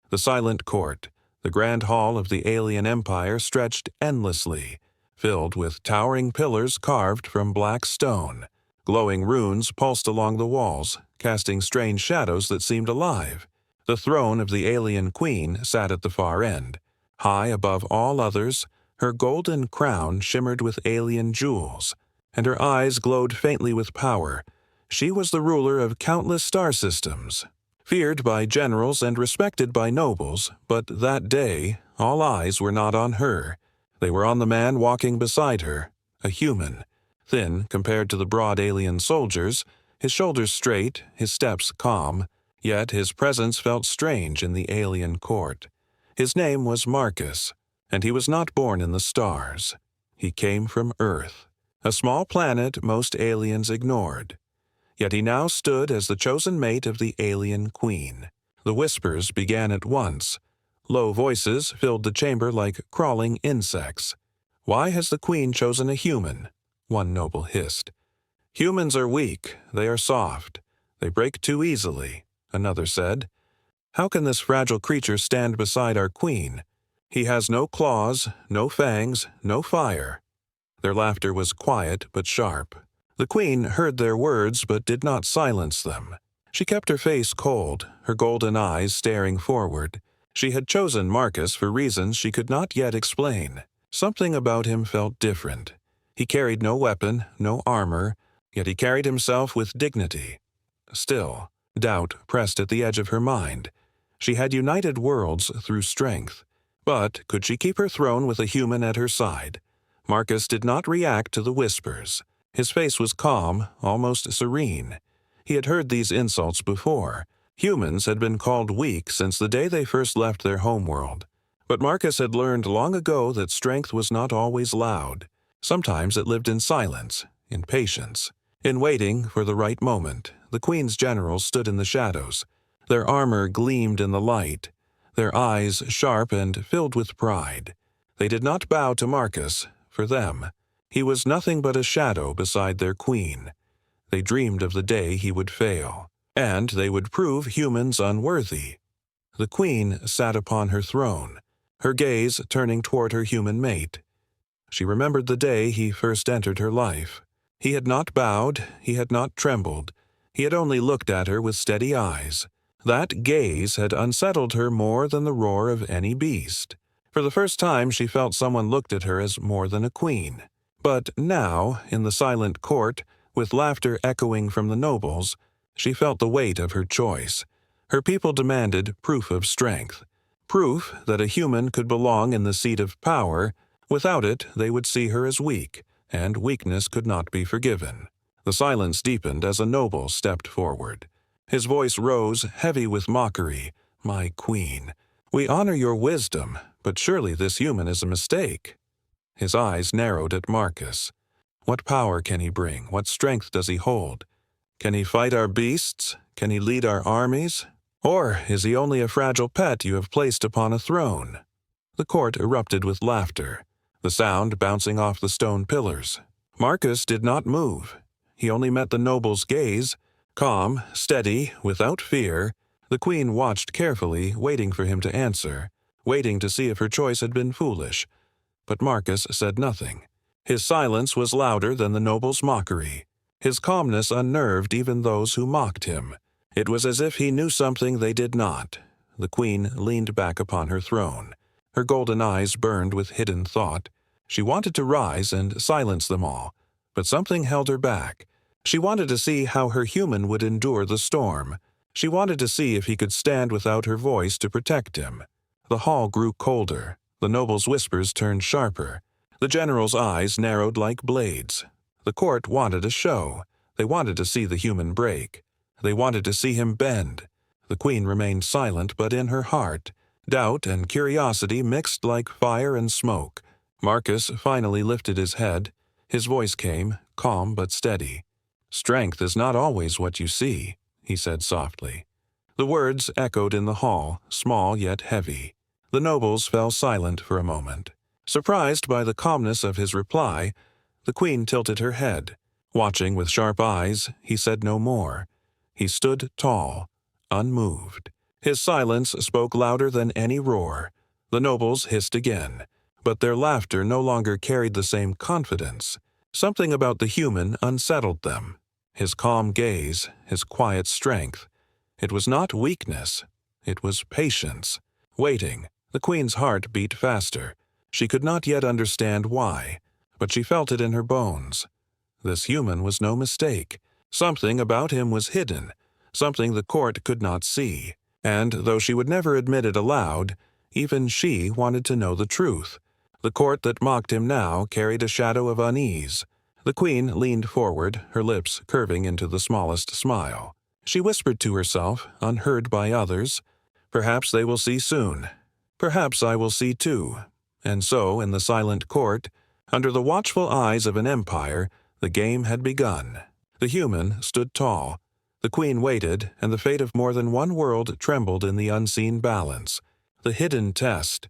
The silent court, the grand hall of the alien empire, stretched endlessly, filled with towering pillars carved from black stone. Glowing runes pulsed along the walls, casting strange shadows that seemed alive. The throne of the alien queen sat at the far end. High above all others, her golden crown shimmered with alien jewels, and her eyes glowed faintly with power. She was the ruler of countless star systems, feared by generals and respected by nobles, but that day all eyes were not on her. They were on the man walking beside her, a human. Thin compared to the broad alien soldiers, his shoulders straight, his steps calm, yet his presence felt strange in the alien court. His name was Marcus, and he was not born in the stars. He came from Earth, a small planet most aliens ignored. Yet he now stood as the chosen mate of the alien queen. The whispers began at once. Low voices filled the chamber like crawling insects. "Why has the queen chosen a human?" one noble hissed. "Humans are weak, they are soft. They break too easily," another said. "How can this fragile creature stand beside our queen? He has no claws, no fangs, no fire." Their laughter was quiet but sharp. The queen heard their words but did not silence them. She kept her face cold, her golden eyes staring forward. She had chosen Marcus for reasons she could not yet explain. Something about him felt different. He carried no weapon, no armor, yet he carried himself with dignity. Still, doubt pressed at the edge of her mind. She had united worlds through strength. But could she keep her throne with a human at her side? Marcus did not react to the whispers. His face was calm, almost serene. He had heard these insults before. Humans had been called weak since the day they first left their homeworld. But Marcus had learned long ago that strength was not always loud. Sometimes it lived in silence, in patience, in waiting for the right moment. The queen's generals stood in the shadows. Their armor gleamed in the light, their eyes sharp and filled with pride. They did not bow to Marcus. For them, he was nothing but a shadow beside their queen. They dreamed of the day he would fail, and they would prove humans unworthy. The queen sat upon her throne, her gaze turning toward her human mate. She remembered the day he first entered her life. He had not bowed, he had not trembled. He had only looked at her with steady eyes. That gaze had unsettled her more than the roar of any beast. For the first time she felt someone looked at her as more than a queen. But now, in the silent court, with laughter echoing from the nobles, she felt the weight of her choice. Her people demanded proof of strength, proof that a human could belong in the seat of power. Without it, they would see her as weak, and weakness could not be forgiven. The silence deepened as a noble stepped forward. His voice rose, heavy with mockery. "My queen, we honor your wisdom, but surely this human is a mistake." His eyes narrowed at Marcus. What power can he bring? What strength does he hold? Can he fight our beasts? Can he lead our armies? Or is he only a fragile pet you have placed upon a throne? The court erupted with laughter, the sound bouncing off the stone pillars. Marcus did not move. He only met the noble's gaze, calm, steady, without fear. The queen watched carefully, waiting for him to answer, waiting to see if her choice had been foolish. But Marcus said nothing. His silence was louder than the noble's mockery. His calmness unnerved even those who mocked him. It was as if he knew something they did not. The queen leaned back upon her throne. Her golden eyes burned with hidden thought. She wanted to rise and silence them all, but something held her back. She wanted to see how her human would endure the storm. She wanted to see if he could stand without her voice to protect him. The hall grew colder. The noble's whispers turned sharper. The general's eyes narrowed like blades. The court wanted a show. They wanted to see the human break. They wanted to see him bend. The queen remained silent, but in her heart, doubt and curiosity mixed like fire and smoke. Marcus finally lifted his head. His voice came, calm but steady. "Strength is not always what you see," he said softly. The words echoed in the hall, small yet heavy. The nobles fell silent for a moment. Surprised by the calmness of his reply, the queen tilted her head. Watching with sharp eyes, he said no more. He stood tall, unmoved. His silence spoke louder than any roar. The nobles hissed again, but their laughter no longer carried the same confidence. Something about the human unsettled them. His calm gaze, his quiet strength. It was not weakness. It was patience. Waiting. The queen's heart beat faster. She could not yet understand why, but she felt it in her bones. This human was no mistake. Something about him was hidden, something the court could not see. And though she would never admit it aloud, even she wanted to know the truth. The court that mocked him now carried a shadow of unease. The queen leaned forward, her lips curving into the smallest smile. She whispered to herself, unheard by others, "Perhaps they will see soon. Perhaps I will see too." And so, in the silent court, under the watchful eyes of an empire, the game had begun. The human stood tall. The queen waited, and the fate of more than one world trembled in the unseen balance. The hidden test.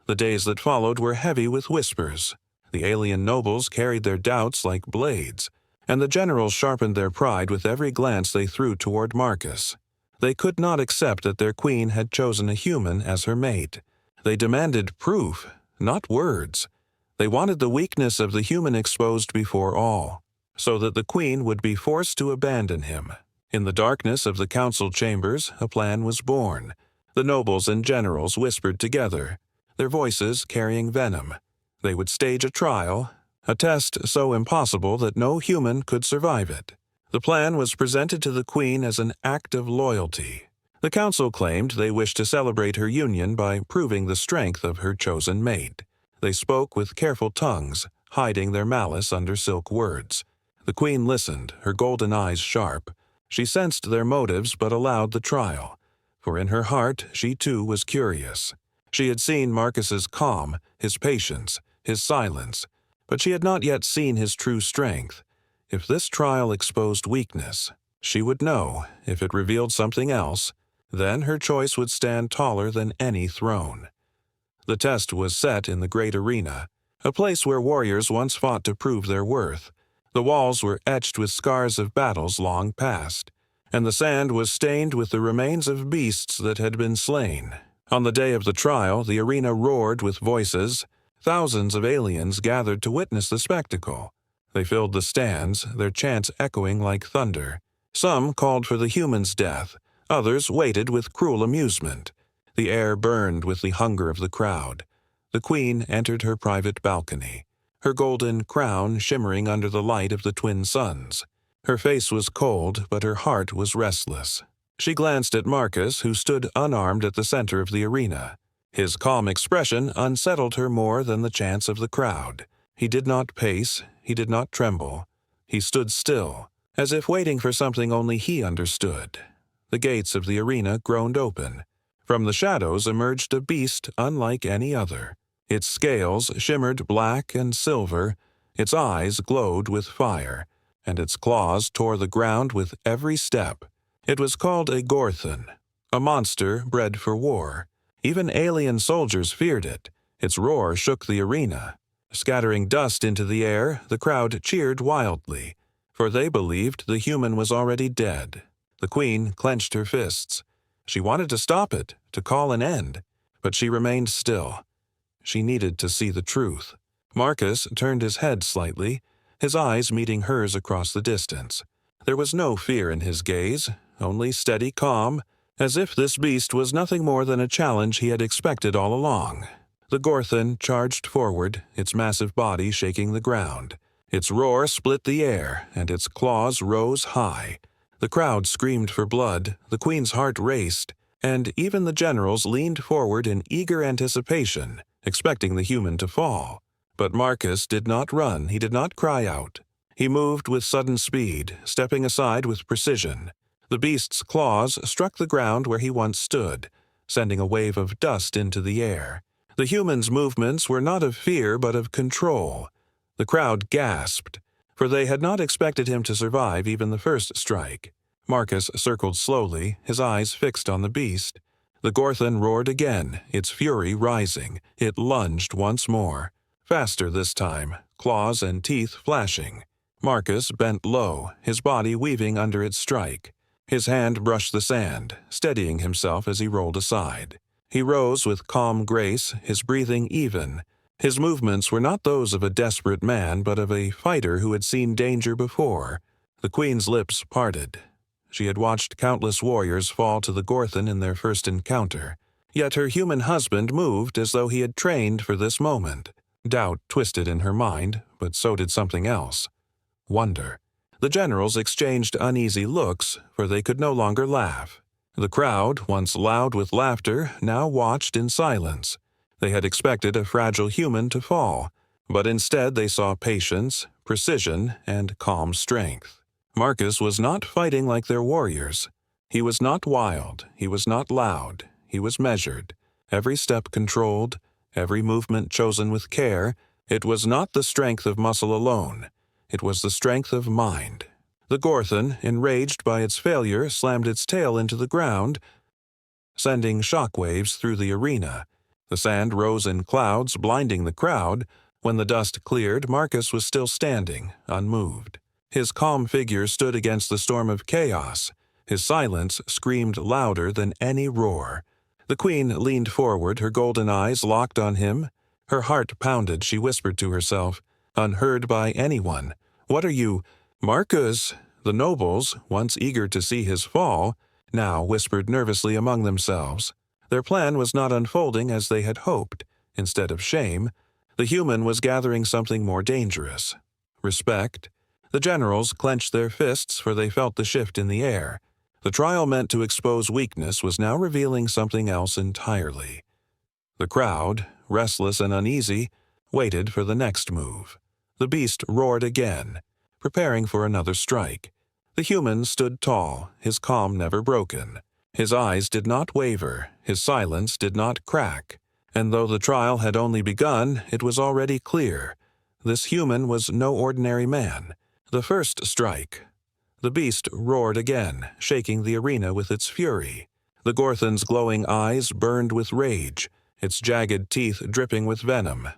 The days that followed were heavy with whispers. The alien nobles carried their doubts like blades, and the generals sharpened their pride with every glance they threw toward Marcus. They could not accept that their queen had chosen a human as her mate. They demanded proof, not words. They wanted the weakness of the human exposed before all, so that the queen would be forced to abandon him. In the darkness of the council chambers, a plan was born. The nobles and generals whispered together, their voices carrying venom. They would stage a trial, a test so impossible that no human could survive it. The plan was presented to the queen as an act of loyalty. The council claimed they wished to celebrate her union by proving the strength of her chosen mate. They spoke with careful tongues, hiding their malice under silk words. The queen listened, her golden eyes sharp. She sensed their motives but allowed the trial, for in her heart she too was curious. She had seen Marcus's calm, his patience, his silence, but she had not yet seen his true strength. If this trial exposed weakness, she would know. If it revealed something else, then her choice would stand taller than any throne. The test was set in the great arena, a place where warriors once fought to prove their worth. The walls were etched with scars of battles long past, and the sand was stained with the remains of beasts that had been slain. On the day of the trial, the arena roared with voices. Thousands of aliens gathered to witness the spectacle. They filled the stands, their chants echoing like thunder. Some called for the human's death, others waited with cruel amusement. The air burned with the hunger of the crowd. The queen entered her private balcony, her golden crown shimmering under the light of the twin suns. Her face was cold, but her heart was restless. She glanced at Marcus, who stood unarmed at the center of the arena. His calm expression unsettled her more than the chants of the crowd. He did not pace, he did not tremble. He stood still, as if waiting for something only he understood. The gates of the arena groaned open. From the shadows emerged a beast unlike any other. Its scales shimmered black and silver, its eyes glowed with fire, and its claws tore the ground with every step. It was called a Gorthon, a monster bred for war. Even alien soldiers feared it. Its roar shook the arena. Scattering dust into the air, the crowd cheered wildly, for they believed the human was already dead. The queen clenched her fists. She wanted to stop it, to call an end, but she remained still. She needed to see the truth. Marcus turned his head slightly, his eyes meeting hers across the distance. There was no fear in his gaze, only steady calm, as if this beast was nothing more than a challenge he had expected all along. The Gorthon charged forward, its massive body shaking the ground. Its roar split the air, and its claws rose high. The crowd screamed for blood, the queen's heart raced, and even the generals leaned forward in eager anticipation, expecting the human to fall. But Marcus did not run, he did not cry out. He moved with sudden speed, stepping aside with precision. The beast's claws struck the ground where he once stood, sending a wave of dust into the air. The human's movements were not of fear but of control. The crowd gasped, for they had not expected him to survive even the first strike. Marcus circled slowly, his eyes fixed on the beast. The Gorthon roared again, its fury rising. It lunged once more, faster this time, claws and teeth flashing. Marcus bent low, his body weaving under its strike. His hand brushed the sand, steadying himself as he rolled aside. He rose with calm grace, his breathing even. His movements were not those of a desperate man, but of a fighter who had seen danger before. The queen's lips parted. She had watched countless warriors fall to the Gorthon in their first encounter. Yet her human husband moved as though he had trained for this moment. Doubt twisted in her mind, but so did something else. Wonder. The generals exchanged uneasy looks, for they could no longer laugh. The crowd, once loud with laughter, now watched in silence. They had expected a fragile human to fall, but instead they saw patience, precision, and calm strength. Marcus was not fighting like their warriors. He was not wild, he was not loud, he was measured, every step controlled, every movement chosen with care. It was not the strength of muscle alone. It was the strength of mind. The Gorthon, enraged by its failure, slammed its tail into the ground, sending shockwaves through the arena. The sand rose in clouds, blinding the crowd. When the dust cleared, Marcus was still standing, unmoved. His calm figure stood against the storm of chaos. His silence screamed louder than any roar. The queen leaned forward, her golden eyes locked on him. Her heart pounded. She whispered to herself, unheard by anyone, "What are you—" "Marcus!" The nobles, once eager to see his fall, now whispered nervously among themselves. Their plan was not unfolding as they had hoped. Instead of shame, the human was gathering something more dangerous. Respect. The generals clenched their fists, for they felt the shift in the air. The trial meant to expose weakness was now revealing something else entirely. The crowd, restless and uneasy, waited for the next move. The beast roared again, preparing for another strike. The human stood tall, his calm never broken. His eyes did not waver, his silence did not crack. And though the trial had only begun, it was already clear. This human was no ordinary man. The first strike. The beast roared again, shaking the arena with its fury. The Gorthon's glowing eyes burned with rage, its jagged teeth dripping with venom.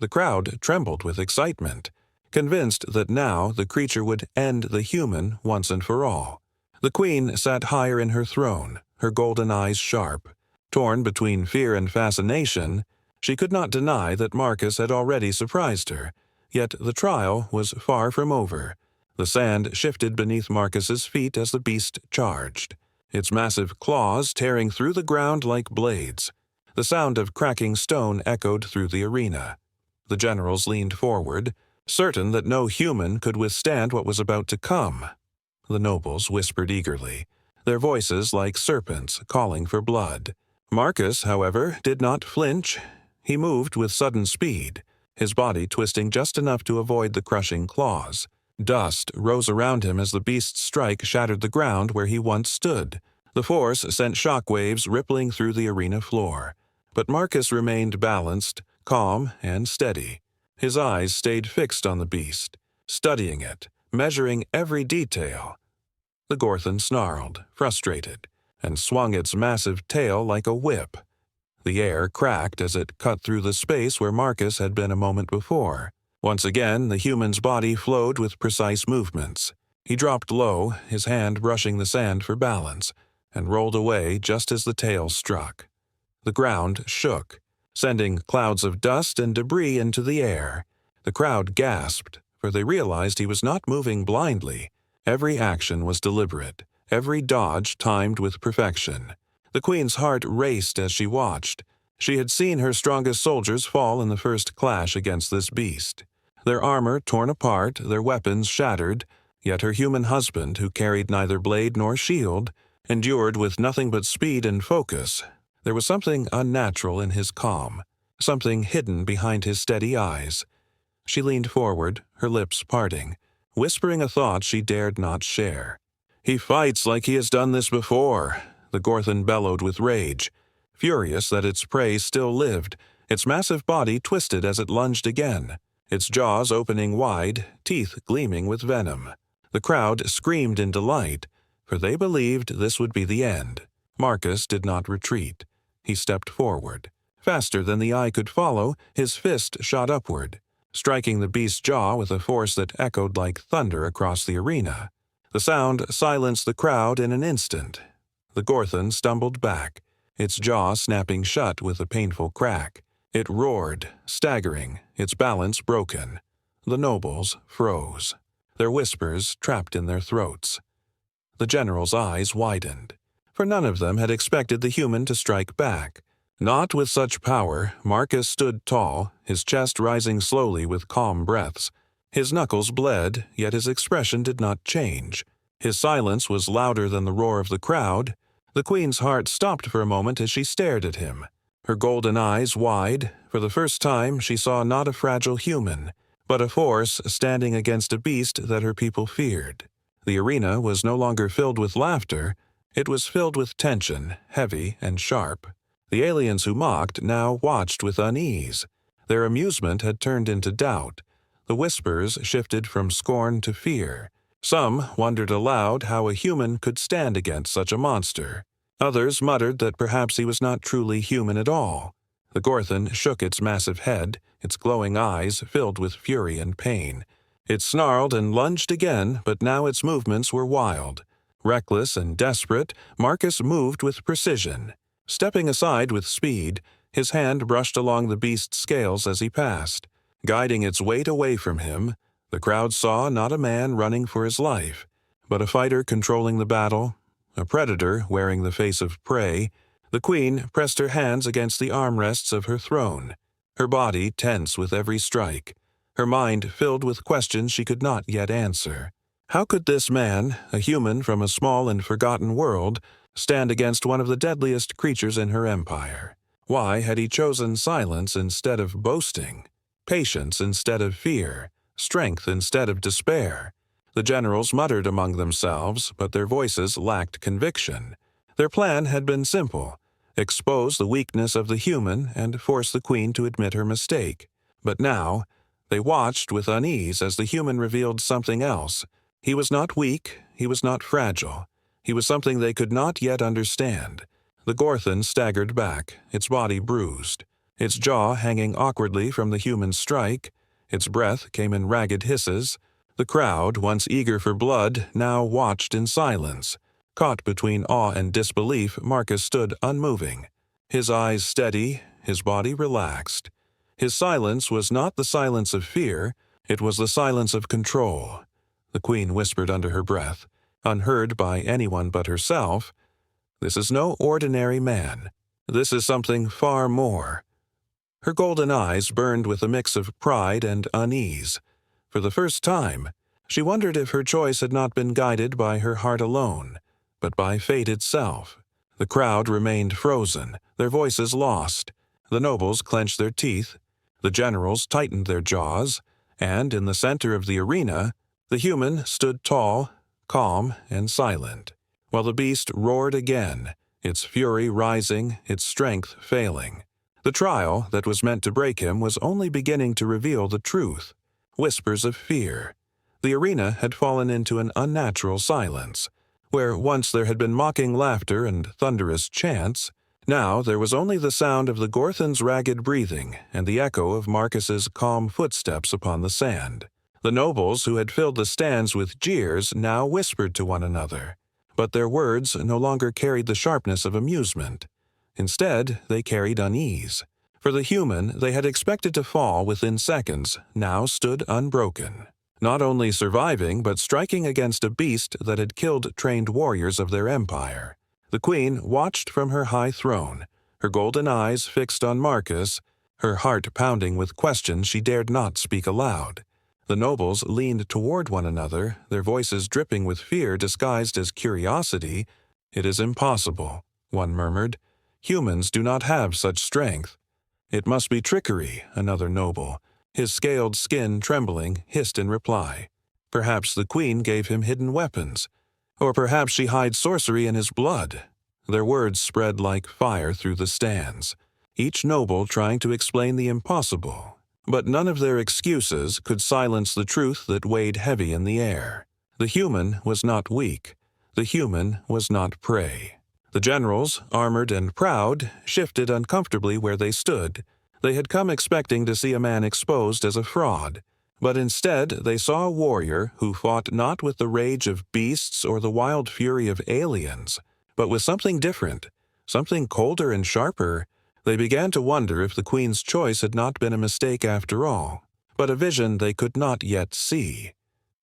The crowd trembled with excitement, convinced that now the creature would end the human once and for all. The queen sat higher in her throne, her golden eyes sharp. Torn between fear and fascination, she could not deny that Marcus had already surprised her. Yet the trial was far from over. The sand shifted beneath Marcus's feet as the beast charged, its massive claws tearing through the ground like blades. The sound of cracking stone echoed through the arena. The generals leaned forward, certain that no human could withstand what was about to come. The nobles whispered eagerly, their voices like serpents calling for blood. Marcus, however, did not flinch. He moved with sudden speed, his body twisting just enough to avoid the crushing claws. Dust rose around him as the beast's strike shattered the ground where he once stood. The force sent shockwaves rippling through the arena floor. But Marcus remained balanced, calm, and steady. His eyes stayed fixed on the beast, studying it, measuring every detail. The Gorthon snarled, frustrated, and swung its massive tail like a whip. The air cracked as it cut through the space where Marcus had been a moment before. Once again, the human's body flowed with precise movements. He dropped low, his hand brushing the sand for balance, and rolled away just as the tail struck. The ground shook, sending clouds of dust and debris into the air. The crowd gasped, for they realized he was not moving blindly. Every action was deliberate, every dodge timed with perfection. The queen's heart raced as she watched. She had seen her strongest soldiers fall in the first clash against this beast. Their armor torn apart, their weapons shattered, yet her human husband, who carried neither blade nor shield, endured with nothing but speed and focus. There was something unnatural in his calm, something hidden behind his steady eyes. She leaned forward, her lips parting, whispering a thought she dared not share. "He fights like he has done this before," the Gorthon bellowed with rage. Furious that its prey still lived, its massive body twisted as it lunged again, its jaws opening wide, teeth gleaming with venom. The crowd screamed in delight, for they believed this would be the end. Marcus did not retreat. He stepped forward. Faster than the eye could follow, his fist shot upward, striking the beast's jaw with a force that echoed like thunder across the arena. The sound silenced the crowd in an instant. The Gorthon stumbled back, its jaw snapping shut with a painful crack. It roared, staggering, its balance broken. The nobles froze, their whispers trapped in their throats. The general's eyes widened, for none of them had expected the human to strike back. Not with such power, Marcus stood tall, his chest rising slowly with calm breaths. His knuckles bled, yet his expression did not change. His silence was louder than the roar of the crowd. The queen's heart stopped for a moment as she stared at him. Her golden eyes wide, for the first time she saw not a fragile human, but a force standing against a beast that her people feared. The arena was no longer filled with laughter, it was filled with tension, heavy and sharp. The aliens who mocked now watched with unease. Their amusement had turned into doubt. The whispers shifted from scorn to fear. Some wondered aloud how a human could stand against such a monster. Others muttered that perhaps he was not truly human at all. The Gorthon shook its massive head, its glowing eyes filled with fury and pain. It snarled and lunged again, but now its movements were wild. Reckless and desperate, Marcus moved with precision. Stepping aside with speed, his hand brushed along the beast's scales as he passed. Guiding its weight away from him, the crowd saw not a man running for his life, but a fighter controlling the battle, a predator wearing the face of prey. The queen pressed her hands against the armrests of her throne, her body tense with every strike, her mind filled with questions she could not yet answer. How could this man, a human from a small and forgotten world, stand against one of the deadliest creatures in her empire? Why had he chosen silence instead of boasting, patience instead of fear, strength instead of despair? The generals muttered among themselves, but their voices lacked conviction. Their plan had been simple: expose the weakness of the human and force the queen to admit her mistake. But now, they watched with unease as the human revealed something else. He was not weak, he was not fragile. He was something they could not yet understand. The Gorthon staggered back, its body bruised, its jaw hanging awkwardly from the human's strike. Its breath came in ragged hisses. The crowd, once eager for blood, now watched in silence. Caught between awe and disbelief, Marcus stood unmoving, his eyes steady, his body relaxed. His silence was not the silence of fear, it was the silence of control. The queen whispered under her breath, unheard by anyone but herself, "This is no ordinary man. This is something far more." Her golden eyes burned with a mix of pride and unease. For the first time, she wondered if her choice had not been guided by her heart alone, but by fate itself. The crowd remained frozen, their voices lost. The nobles clenched their teeth, the generals tightened their jaws, and in the center of the arena, the human stood tall, calm, and silent, while the beast roared again, its fury rising, its strength failing. The trial that was meant to break him was only beginning to reveal the truth. Whispers of fear. The arena had fallen into an unnatural silence. Where once there had been mocking laughter and thunderous chants, now there was only the sound of the Gorthon's ragged breathing and the echo of Marcus's calm footsteps upon the sand. The nobles who had filled the stands with jeers now whispered to one another, but their words no longer carried the sharpness of amusement. Instead, they carried unease. For the human they had expected to fall within seconds now stood unbroken, not only surviving but striking against a beast that had killed trained warriors of their empire. The queen watched from her high throne, her golden eyes fixed on Marcus, her heart pounding with questions she dared not speak aloud. The nobles leaned toward one another, their voices dripping with fear disguised as curiosity. "It is impossible," one murmured. "Humans do not have such strength." "It must be trickery," another noble, his scaled skin trembling, hissed in reply. "Perhaps the queen gave him hidden weapons, or perhaps she hides sorcery in his blood." Their words spread like fire through the stands, each noble trying to explain the impossible. But none of their excuses could silence the truth that weighed heavy in the air. The human was not weak. The human was not prey. The generals, armored and proud, shifted uncomfortably where they stood. They had come expecting to see a man exposed as a fraud. But instead they saw a warrior who fought not with the rage of beasts or the wild fury of aliens, but with something different, something colder and sharper. They began to wonder if the Queen's choice had not been a mistake after all, but a vision they could not yet see.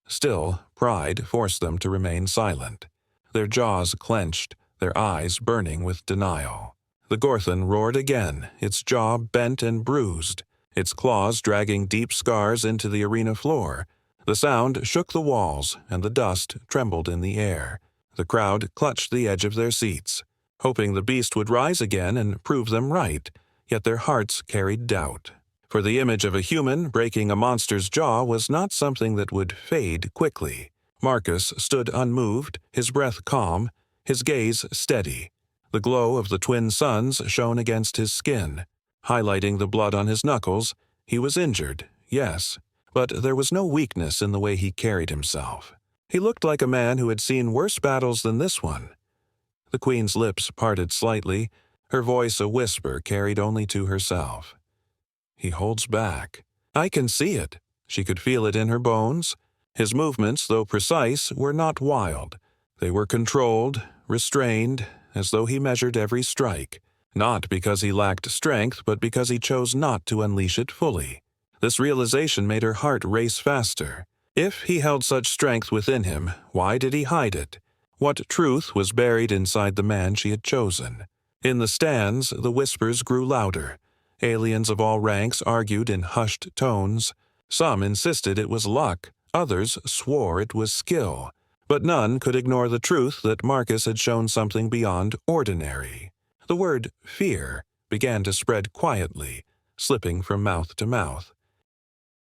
Still, pride forced them to remain silent, their jaws clenched, their eyes burning with denial. The Gorthon roared again, its jaw bent and bruised, its claws dragging deep scars into the arena floor. The sound shook the walls, and the dust trembled in the air. The crowd clutched the edge of their seats, hoping the beast would rise again and prove them right, yet their hearts carried doubt. For the image of a human breaking a monster's jaw was not something that would fade quickly. Marcus stood unmoved, his breath calm, his gaze steady. The glow of the twin suns shone against his skin, highlighting the blood on his knuckles. He was injured, yes, but there was no weakness in the way he carried himself. He looked like a man who had seen worse battles than this one. The Queen's lips parted slightly, her voice a whisper carried only to herself. He holds back. I can see it. She could feel it in her bones. His movements, though precise, were not wild. They were controlled, restrained, as though he measured every strike, not because he lacked strength, but because he chose not to unleash it fully. This realization made her heart race faster. If he held such strength within him, why did he hide it? What truth was buried inside the man she had chosen? In the stands, the whispers grew louder. Aliens of all ranks argued in hushed tones. Some insisted it was luck, others swore it was skill. But none could ignore the truth that Marcus had shown something beyond ordinary. The word fear began to spread quietly, slipping from mouth to mouth.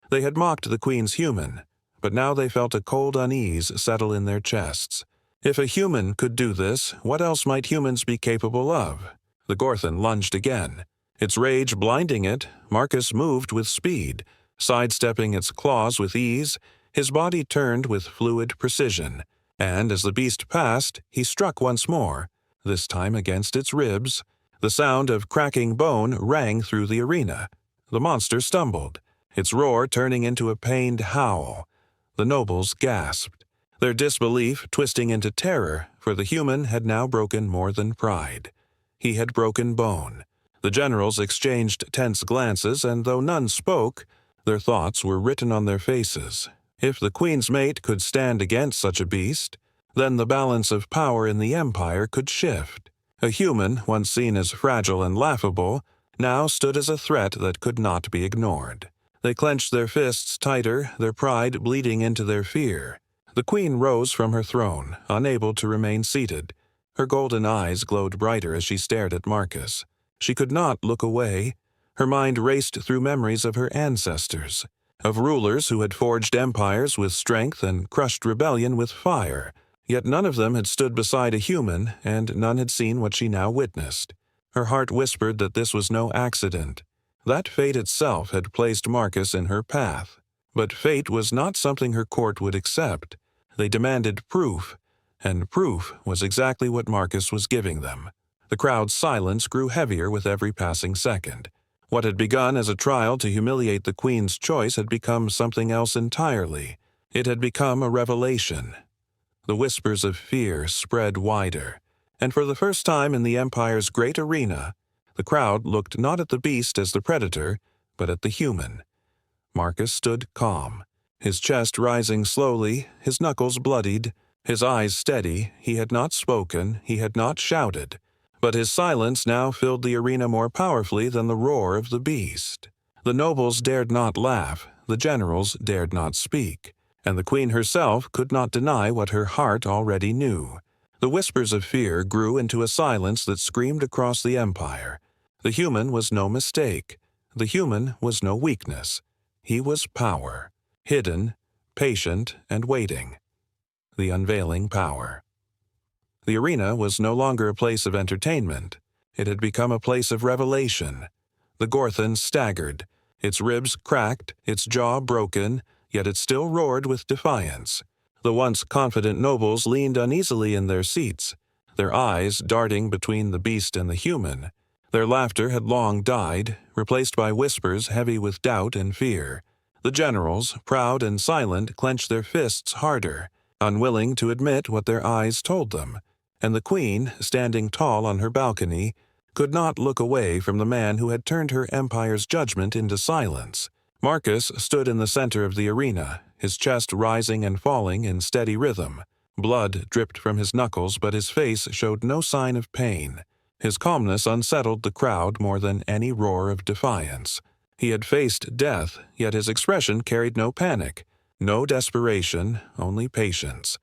They had mocked the Queen's human, but now they felt a cold unease settle in their chests. If a human could do this, what else might humans be capable of? The Gorthon lunged again. Its rage blinding it, Marcus moved with speed, sidestepping its claws with ease. His body turned with fluid precision, and as the beast passed, he struck once more, this time against its ribs. The sound of cracking bone rang through the arena. The monster stumbled, its roar turning into a pained howl. The nobles gasped, their disbelief twisting into terror, for the human had now broken more than pride. He had broken bone. The generals exchanged tense glances, and though none spoke, their thoughts were written on their faces. If the Queen's mate could stand against such a beast, then the balance of power in the empire could shift. A human, once seen as fragile and laughable, now stood as a threat that could not be ignored. They clenched their fists tighter, their pride bleeding into their fear. The Queen rose from her throne, unable to remain seated. Her golden eyes glowed brighter as she stared at Marcus. She could not look away. Her mind raced through memories of her ancestors, of rulers who had forged empires with strength and crushed rebellion with fire. Yet none of them had stood beside a human, and none had seen what she now witnessed. Her heart whispered that this was no accident. That fate itself had placed Marcus in her path. But fate was not something her court would accept. They demanded proof, and proof was exactly what Marcus was giving them. The crowd's silence grew heavier with every passing second. What had begun as a trial to humiliate the Queen's choice had become something else entirely. It had become a revelation. The whispers of fear spread wider, and for the first time in the Empire's great arena, the crowd looked not at the beast as the predator, but at the human. Marcus stood calm, his chest rising slowly, his knuckles bloodied, his eyes steady. He had not spoken, he had not shouted, but his silence now filled the arena more powerfully than the roar of the beast. The nobles dared not laugh, the generals dared not speak, and the Queen herself could not deny what her heart already knew. The whispers of fear grew into a silence that screamed across the empire. The human was no mistake. The human was no weakness. He was power, hidden, patient, and waiting. The unveiling power. The arena was no longer a place of entertainment. It had become a place of revelation. The Gorthon staggered, its ribs cracked, its jaw broken, yet it still roared with defiance. The once confident nobles leaned uneasily in their seats, their eyes darting between the beast and the human. Their laughter had long died, replaced by whispers heavy with doubt and fear. The generals, proud and silent, clenched their fists harder, unwilling to admit what their eyes told them, and the queen, standing tall on her balcony, could not look away from the man who had turned her empire's judgment into silence. Marcus stood in the center of the arena, his chest rising and falling in steady rhythm. Blood dripped from his knuckles, but his face showed no sign of pain. His calmness unsettled the crowd more than any roar of defiance. He had faced death, yet his expression carried no panic, no desperation, only patience.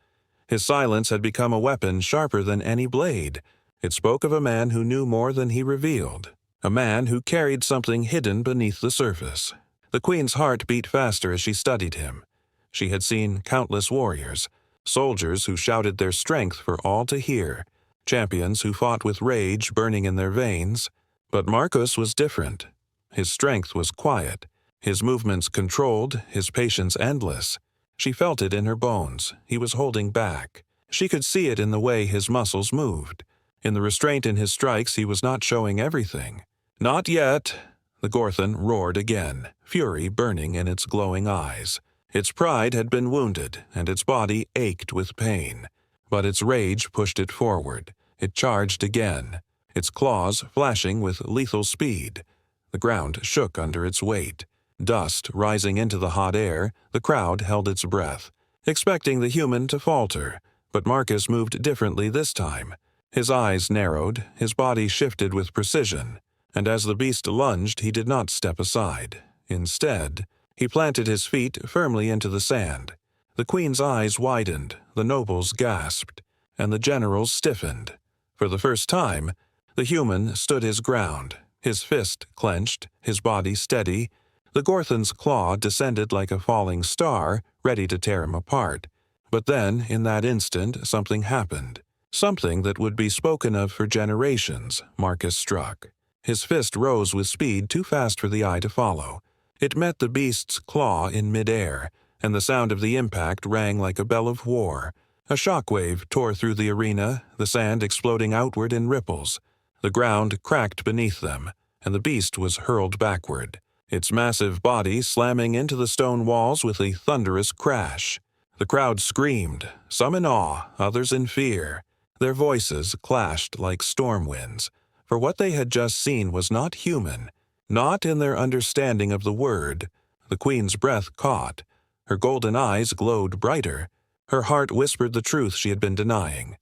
His silence had become a weapon sharper than any blade. It spoke of a man who knew more than he revealed, a man who carried something hidden beneath the surface. The queen's heart beat faster as she studied him. She had seen countless warriors, soldiers who shouted their strength for all to hear, champions who fought with rage burning in their veins. But Marcus was different. His strength was quiet, his movements controlled, his patience endless. She felt it in her bones. He was holding back. She could see it in the way his muscles moved. In the restraint in his strikes, he was not showing everything. Not yet. The Gorthon roared again, fury burning in its glowing eyes. Its pride had been wounded, and its body ached with pain. But its rage pushed it forward. It charged again, its claws flashing with lethal speed. The ground shook under its weight. Dust rising into the hot air, the crowd held its breath, expecting the human to falter. But Marcus moved differently this time. His eyes narrowed, his body shifted with precision, and as the beast lunged, he did not step aside. Instead, he planted his feet firmly into the sand. The queen's eyes widened, the nobles gasped, and the generals stiffened. For the first time, the human stood his ground, his fist clenched, his body steady. The Gorthon's claw descended like a falling star, ready to tear him apart. But then, in that instant, something happened. Something that would be spoken of for generations. Marcus struck. His fist rose with speed too fast for the eye to follow. It met the beast's claw in midair, and the sound of the impact rang like a bell of war. A shockwave tore through the arena, the sand exploding outward in ripples. The ground cracked beneath them, and the beast was hurled backward, its massive body slamming into the stone walls with a thunderous crash. The crowd screamed, some in awe, others in fear. Their voices clashed like storm winds, for what they had just seen was not human, not in their understanding of the word. The queen's breath caught. Her golden eyes glowed brighter. Her heart whispered the truth she had been denying.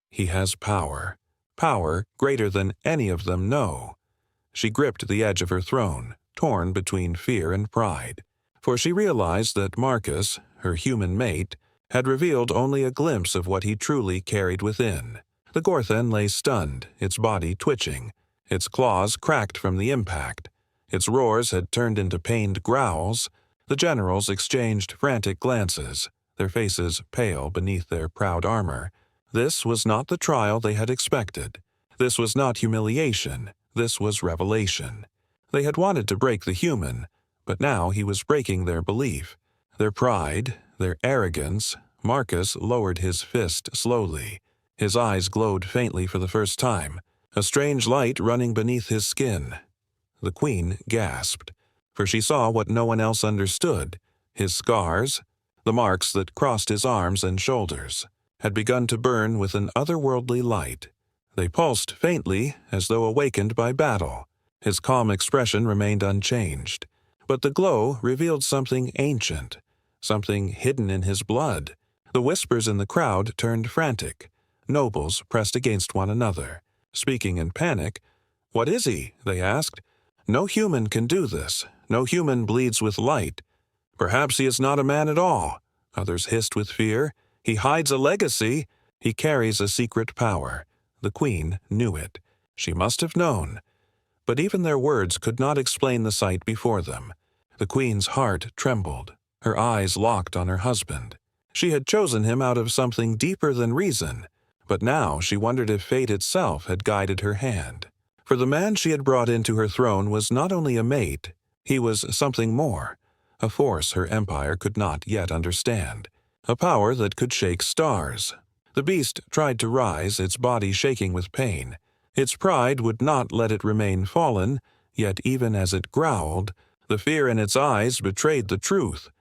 He has power, power greater than any of them know. She gripped the edge of her throne, torn between fear and pride, for she realized that Marcus, her human mate, had revealed only a glimpse of what he truly carried within. The Gorthon lay stunned, its body twitching, its claws cracked from the impact. Its roars had turned into pained growls. The generals exchanged frantic glances, their faces pale beneath their proud armor. This was not the trial they had expected. This was not humiliation. This was revelation. They had wanted to break the human, but now he was breaking their belief, their pride, their arrogance. Marcus lowered his fist slowly. His eyes glowed faintly for the first time, a strange light running beneath his skin. The queen gasped, for she saw what no one else understood. His scars, the marks that crossed his arms and shoulders, had begun to burn with an otherworldly light. They pulsed faintly, as though awakened by battle. His calm expression remained unchanged, but the glow revealed something ancient, something hidden in his blood. The whispers in the crowd turned frantic. Nobles pressed against one another, speaking in panic. "What is he?" they asked. "No human can do this. No human bleeds with light. Perhaps he is not a man at all." Others hissed with fear. "He hides a legacy. He carries a secret power." The queen knew it. She must have known. But even their words could not explain the sight before them. The queen's heart trembled. Her eyes locked on her husband. She had chosen him out of something deeper than reason, but now she wondered if fate itself had guided her hand. For the man she had brought into her throne was not only a mate, he was something more, a force her empire could not yet understand, a power that could shake stars. The beast tried to rise, its body shaking with pain. Its pride would not let it remain fallen, yet even as it growled, The fear in its eyes betrayed the truth.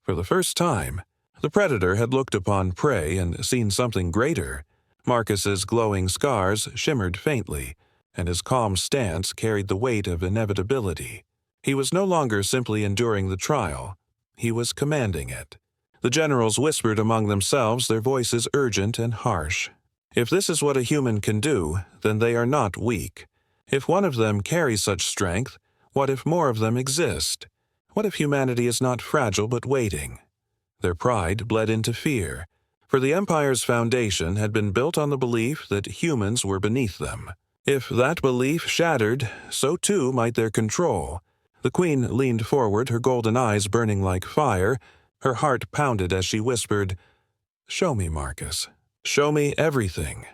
For the first time, the predator had looked upon prey and seen something greater. Marcus's glowing scars shimmered faintly, and his calm stance carried the weight of inevitability. He was no longer simply enduring the trial. He was commanding it. The generals whispered among themselves, their voices urgent and harsh. If this is what a human can do, then they are not weak. If one of them carries such strength, what if more of them exist? What if humanity is not fragile but waiting? Their pride bled into fear, for the Empire's foundation had been built on the belief that humans were beneath them. If that belief shattered, so too might their control. The Queen leaned forward, her golden eyes burning like fire. Her heart pounded as she whispered, "Show me, Marcus. Show me everything."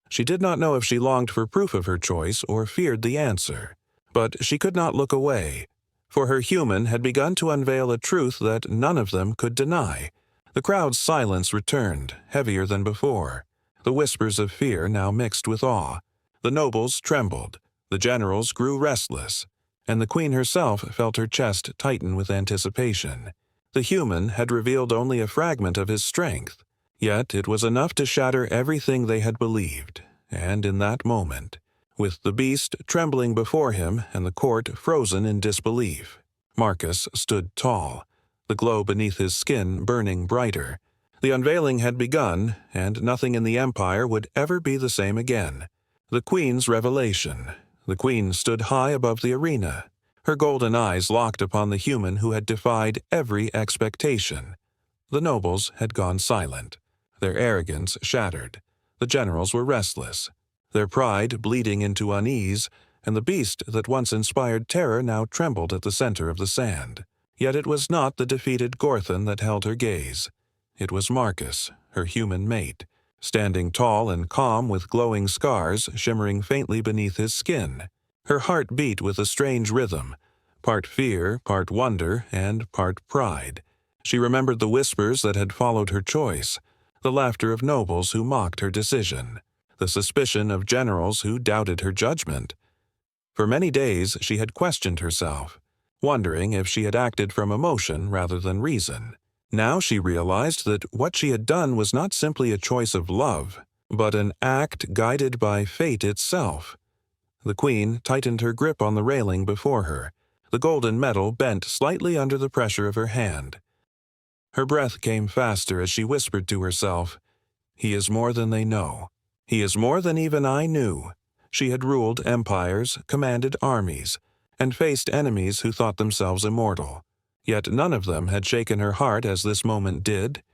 She did not know if she longed for proof of her choice or feared the answer, but she could not look away, for her human had begun to unveil a truth that none of them could deny. The crowd's silence returned, heavier than before. The whispers of fear now mixed with awe. The nobles trembled, the generals grew restless, and the Queen herself felt her chest tighten with anticipation. The human had revealed only a fragment of his strength, yet it was enough to shatter everything they had believed, and in that moment, with the beast trembling before him and the court frozen in disbelief, Marcus stood tall, the glow beneath his skin burning brighter. The unveiling had begun, and nothing in the Empire would ever be the same again. The Queen's revelation. The Queen stood high above the arena, her golden eyes locked upon the human who had defied every expectation. The nobles had gone silent, their arrogance shattered. The generals were restless, their pride bleeding into unease, and the beast that once inspired terror now trembled at the center of the sand. Yet it was not the defeated Gorthon that held her gaze. It was Marcus, her human mate, standing tall and calm with glowing scars shimmering faintly beneath his skin. Her heart beat with a strange rhythm, part fear, part wonder, and part pride. She remembered the whispers that had followed her choice, the laughter of nobles who mocked her decision, the suspicion of generals who doubted her judgment. For many days she had questioned herself, wondering if she had acted from emotion rather than reason. Now she realized that what she had done was not simply a choice of love, but an act guided by fate itself. The Queen tightened her grip on the railing before her. The golden metal bent slightly under the pressure of her hand. Her breath came faster as she whispered to herself, "He is more than they know. He is more than even I knew." She had ruled empires, commanded armies, and faced enemies who thought themselves immortal. Yet none of them had shaken her heart as this moment did.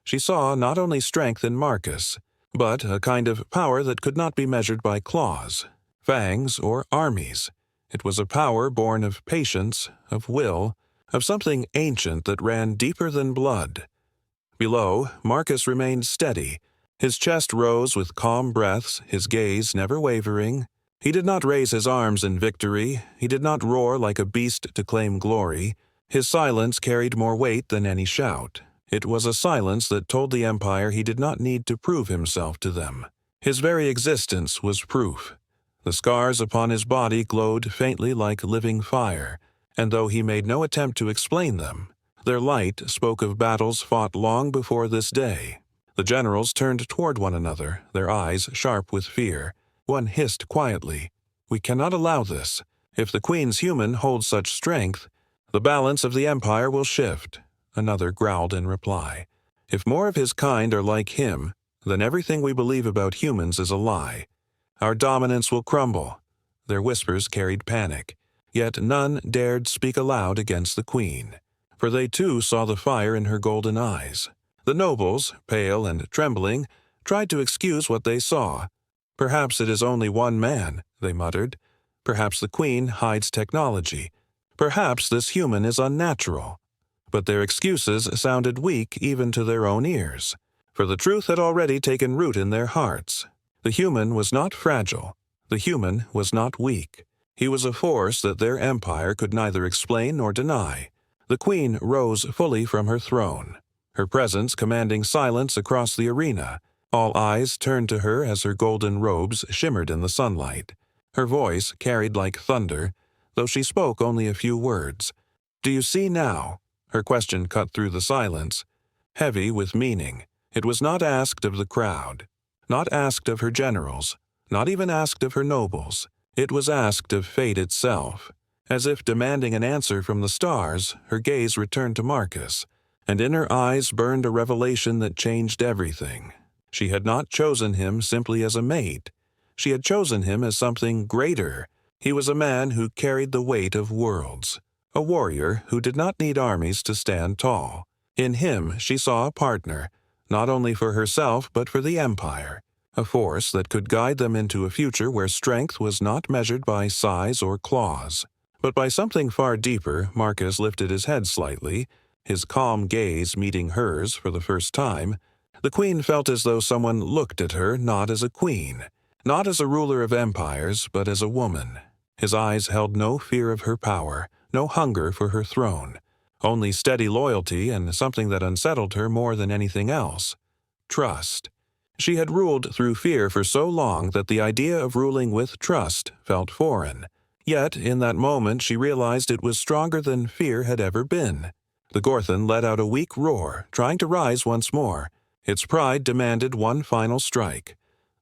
She saw not only strength in Marcus, but a kind of power that could not be measured by claws, fangs, or armies. It was a power born of patience, of will, of something ancient that ran deeper than blood. Below, Marcus remained steady. His chest rose with calm breaths, his gaze never wavering. He did not raise his arms in victory. He did not roar like a beast to claim glory. His silence carried more weight than any shout. It was a silence that told the Empire he did not need to prove himself to them. His very existence was proof. The scars upon his body glowed faintly like living fire, and though he made no attempt to explain them, their light spoke of battles fought long before this day. The generals turned toward one another, their eyes sharp with fear. One hissed quietly, "We cannot allow this. If the Queen's human holds such strength, the balance of the Empire will shift." Another growled in reply, "If more of his kind are like him, then everything we believe about humans is a lie. Our dominance will crumble." Their whispers carried panic, yet none dared speak aloud against the Queen, for they too saw the fire in her golden eyes. The nobles, pale and trembling, tried to excuse what they saw. "Perhaps it is only one man," they muttered. "Perhaps the Queen hides technology. Perhaps this human is unnatural." But their excuses sounded weak even to their own ears, for the truth had already taken root in their hearts. The human was not fragile. The human was not weak. He was a force that their empire could neither explain nor deny. The Queen rose fully from her throne, her presence commanding silence across the arena. All eyes turned to her as her golden robes shimmered in the sunlight. Her voice carried like thunder, though she spoke only a few words. "Do you see now?" Her question cut through the silence, heavy with meaning. It was not asked of the crowd, not asked of her generals, not even asked of her nobles. It was asked of fate itself. As if demanding an answer from the stars, her gaze returned to Marcus, and in her eyes burned a revelation that changed everything. She had not chosen him simply as a mate. She had chosen him as something greater. He was a man who carried the weight of worlds, a warrior who did not need armies to stand tall. In him she saw a partner, not only for herself but for the Empire, a force that could guide them into a future where strength was not measured by size or claws, but by something far deeper. Marcus lifted his head slightly, his calm gaze meeting hers for the first time. The queen felt as though someone looked at her not as a queen, not as a ruler of empires, but as a woman. His eyes held no fear of her power, no hunger for her throne, only steady loyalty and something that unsettled her more than anything else: trust. She had ruled through fear for so long that the idea of ruling with trust felt foreign. Yet, in that moment, she realized it was stronger than fear had ever been. The Gorthon let out a weak roar, trying to rise once more. Its pride demanded one final strike.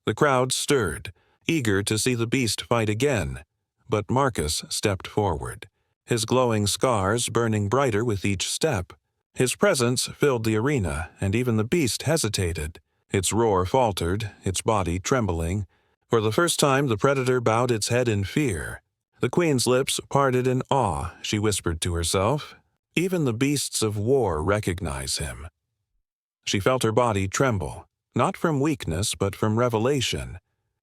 The crowd stirred, eager to see the beast fight again. But Marcus stepped forward, his glowing scars burning brighter with each step. His presence filled the arena, and even the beast hesitated. Its roar faltered, its body trembling. For the first time, the predator bowed its head in fear. The queen's lips parted in awe. She whispered to herself, "Even the beasts of war recognize him." She felt her body tremble, not from weakness but from revelation.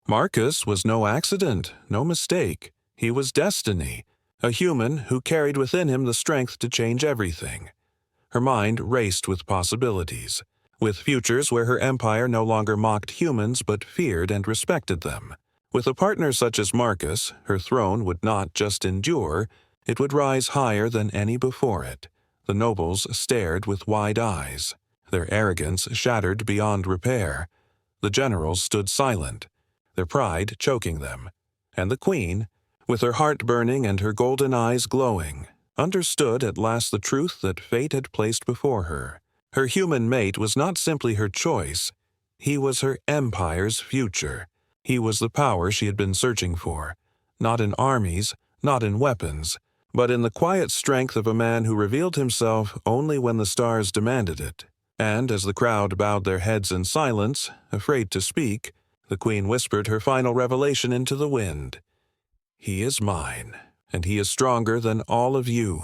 Marcus was no accident, no mistake. He was destiny, a human who carried within him the strength to change everything. Her mind raced with possibilities, with futures where her empire no longer mocked humans but feared and respected them. With a partner such as Marcus, her throne would not just endure, it would rise higher than any before it. The nobles stared with wide eyes, their arrogance shattered beyond repair. The generals stood silent, their pride choking them. And the queen, with her heart burning and her golden eyes glowing, understood at last the truth that fate had placed before her. Her human mate was not simply her choice. He was her empire's future. He was the power she had been searching for, not in armies, not in weapons, but in the quiet strength of a man who revealed himself only when the stars demanded it. And as the crowd bowed their heads in silence, afraid to speak, the queen whispered her final revelation into the wind. "He is mine, and he is stronger than all of you."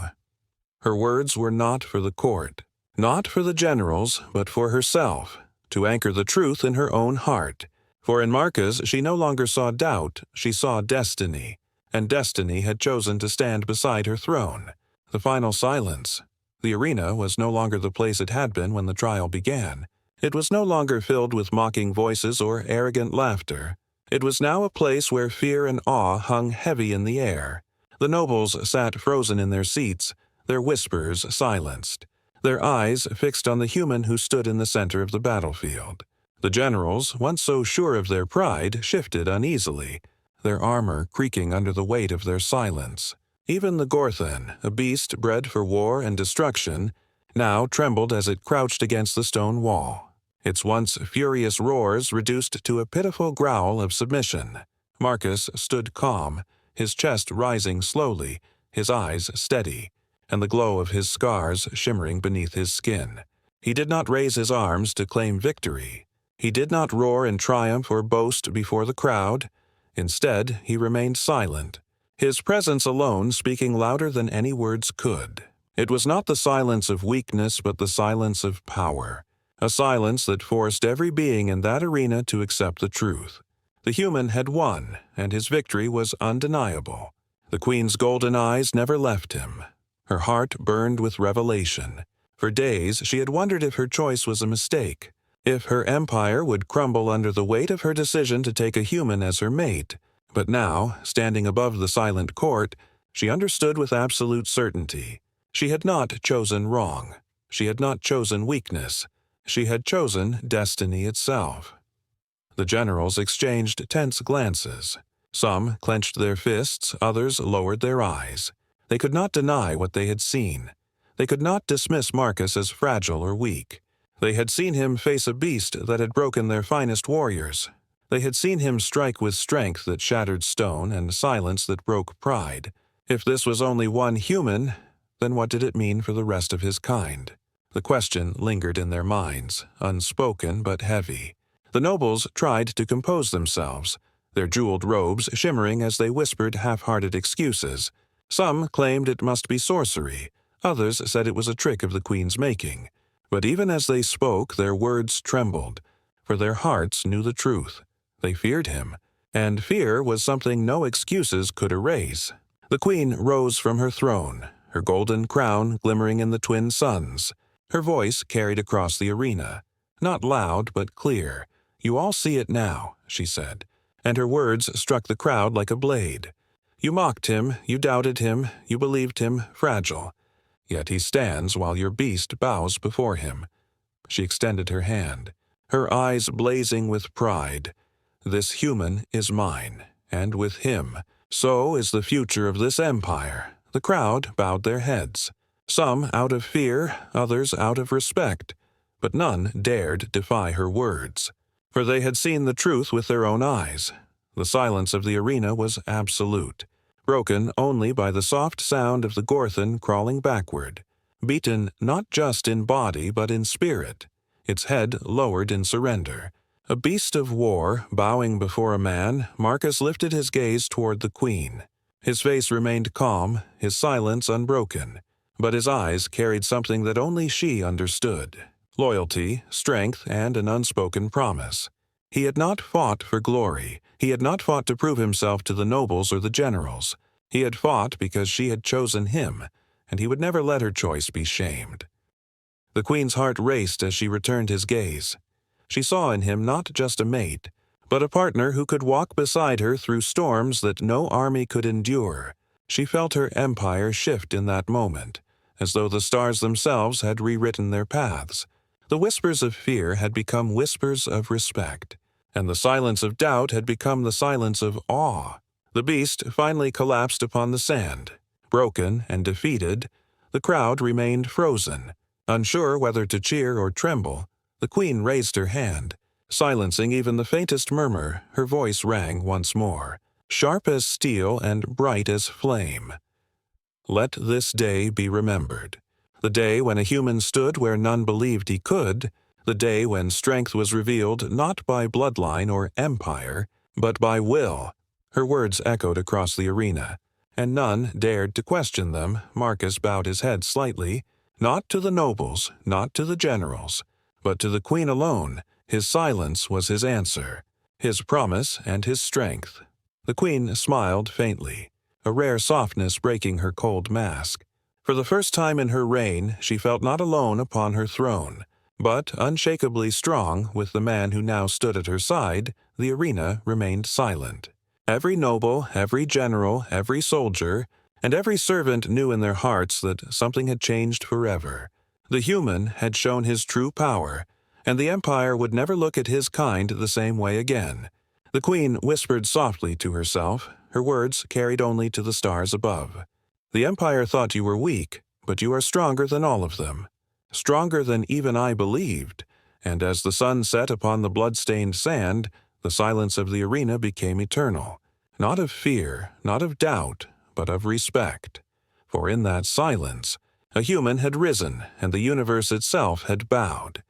Her words were not for the court, not for the generals, but for herself, to anchor the truth in her own heart. For in Marcus she no longer saw doubt, she saw destiny, and destiny had chosen to stand beside her throne. The final silence. The arena was no longer the place it had been when the trial began. It was no longer filled with mocking voices or arrogant laughter. It was now a place where fear and awe hung heavy in the air. The nobles sat frozen in their seats, their whispers silenced, their eyes fixed on the human who stood in the center of the battlefield. The generals, once so sure of their pride, shifted uneasily, their armor creaking under the weight of their silence. Even the Gorthon, a beast bred for war and destruction, now trembled as it crouched against the stone wall, its once furious roars reduced to a pitiful growl of submission. Marcus stood calm, his chest rising slowly, his eyes steady, and the glow of his scars shimmering beneath his skin. He did not raise his arms to claim victory. He did not roar in triumph or boast before the crowd. Instead, he remained silent, his presence alone speaking louder than any words could. It was not the silence of weakness, but the silence of power, a silence that forced every being in that arena to accept the truth. The human had won, and his victory was undeniable. The queen's golden eyes never left him. Her heart burned with revelation. For days she had wondered if her choice was a mistake, if her empire would crumble under the weight of her decision to take a human as her mate. But now, standing above the silent court, she understood with absolute certainty. She had not chosen wrong. She had not chosen weakness. She had chosen destiny itself. The generals exchanged tense glances. Some clenched their fists, others lowered their eyes. They could not deny what they had seen. They could not dismiss Marcus as fragile or weak. They had seen him face a beast that had broken their finest warriors. They had seen him strike with strength that shattered stone and silence that broke pride. If this was only one human, then what did it mean for the rest of his kind? The question lingered in their minds, unspoken but heavy. The nobles tried to compose themselves, their jeweled robes shimmering as they whispered half-hearted excuses. Some claimed it must be sorcery, others said it was a trick of the queen's making. But even as they spoke, their words trembled, for their hearts knew the truth. They feared him, and fear was something no excuses could erase. The queen rose from her throne, her golden crown glimmering in the twin suns. Her voice carried across the arena. Not loud, but clear. "You all see it now," she said, and her words struck the crowd like a blade. "You mocked him, you doubted him, you believed him fragile. Yet he stands while your beast bows before him." She extended her hand, her eyes blazing with pride. "This human is mine, and with him, so is the future of this empire." The crowd bowed their heads, some out of fear, others out of respect, but none dared defy her words, for they had seen the truth with their own eyes. The silence of the arena was absolute, broken only by the soft sound of the Gorthon crawling backward, beaten not just in body but in spirit, its head lowered in surrender. A beast of war, bowing before a man, Marcus lifted his gaze toward the queen. His face remained calm, his silence unbroken, but his eyes carried something that only she understood: loyalty, strength, and an unspoken promise. He had not fought for glory. He had not fought to prove himself to the nobles or the generals. He had fought because she had chosen him, and he would never let her choice be shamed. The queen's heart raced as she returned his gaze. She saw in him not just a mate, but a partner who could walk beside her through storms that no army could endure. She felt her empire shift in that moment, as though the stars themselves had rewritten their paths. The whispers of fear had become whispers of respect, and the silence of doubt had become the silence of awe. The beast finally collapsed upon the sand. Broken and defeated, the crowd remained frozen, unsure whether to cheer or tremble. The queen raised her hand. Silencing even the faintest murmur, her voice rang once more, sharp as steel and bright as flame. "Let this day be remembered. The day when a human stood where none believed he could, the day when strength was revealed not by bloodline or empire, but by will." Her words echoed across the arena, and none dared to question them. Marcus bowed his head slightly, not to the nobles, not to the generals, but to the queen alone. His silence was his answer, his promise and his strength. The queen smiled faintly, a rare softness breaking her cold mask. For the first time in her reign, she felt not alone upon her throne, but unshakably strong with the man who now stood at her side. The arena remained silent. Every noble, every general, every soldier, and every servant knew in their hearts that something had changed forever. The human had shown his true power, and the empire would never look at his kind the same way again. The queen whispered softly to herself, her words carried only to the stars above. "The empire thought you were weak, but you are stronger than all of them. Stronger than even I believed." And as the sun set upon the blood-stained sand, the silence of the arena became eternal, not of fear, not of doubt, but of respect. For in that silence, a human had risen, and the universe itself had bowed.